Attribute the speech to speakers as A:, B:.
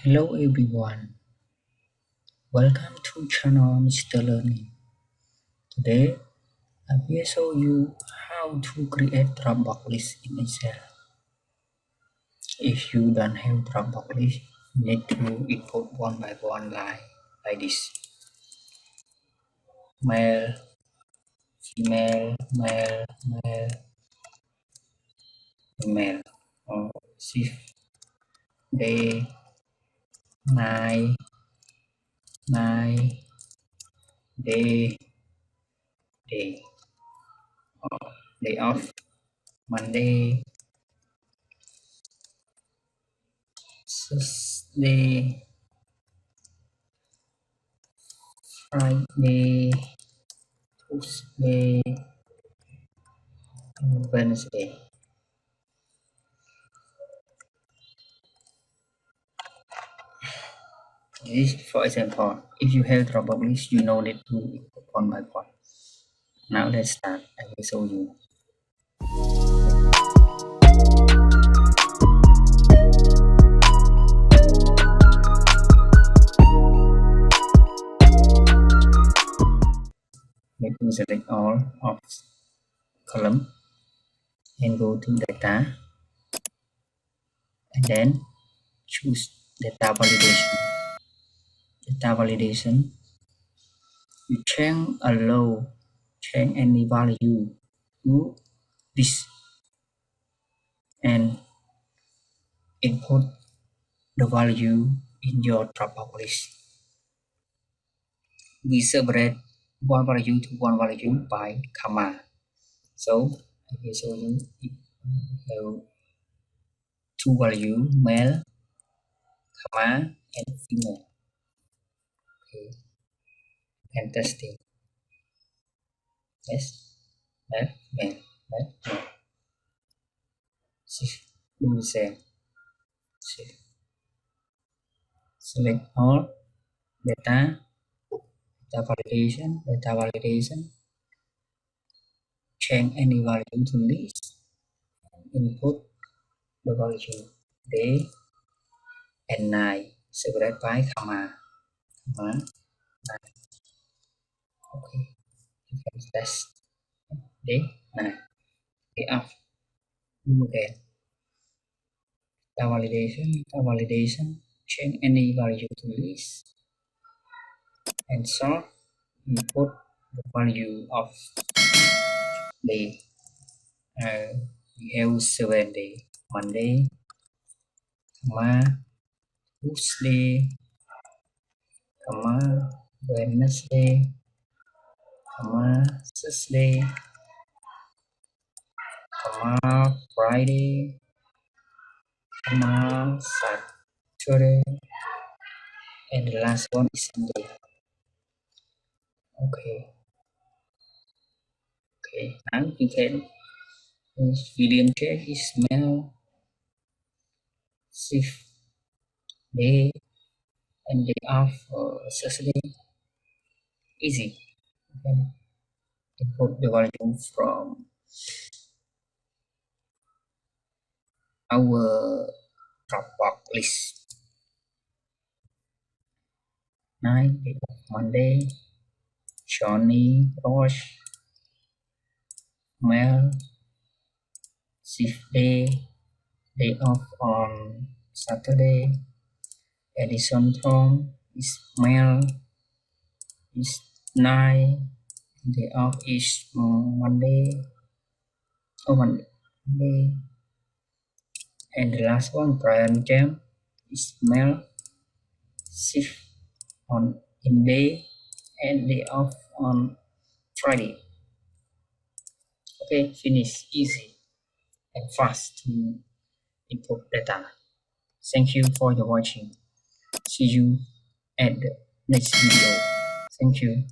A: Hello everyone, welcome to channel Mr. Learning. Today I will show you how to create Dropbox list in Excel. If you don't have Dropbox list, you need to import one by one like this. Male, female, male, male, female. Or shift, day, night, night, day, day. Or day off, Monday, Tuesday, Friday, Tuesday, and Wednesday. This, for example, if you have Dropbox list, you know need to import one by one. Now let's start. I will show you. Need to select all of column and go to data and then choose data validation. Data validation, you change any value to this and import the value in your Dropbox list. We separate one value to one value by comma. So I will show you have two value, male, comma, and female. Okay, and testing. Yes, left, male, left, male. Shift, do the same. Shift. Select all data, data validation, change any value to list, input the value day and night, separate by comma, night. Okay, you can test day, night, day off, do again. Validation, change any value to list, and sort, input the value of day. We have 7 day, Monday, comma, Tuesday, comma, Wednesday, comma, Thursday, comma, Friday, comma, Saturday, and the last one is Sunday. Okay, now you can medium check is male, shift, day, and day off for Saturday. Easy. You can import the value from our Dropbox list. Night, day off Monday, Johnny, Roche, Mel, shift day, day off on Saturday, Edison Tom is Mel, is night, day off is Monday, Monday, and the last one, Brian Jam, is Mel, shift on in day and day off on Friday. Okay, finish. Easy and fast to import data. Thank you for your watching. See you at the next video. Thank you.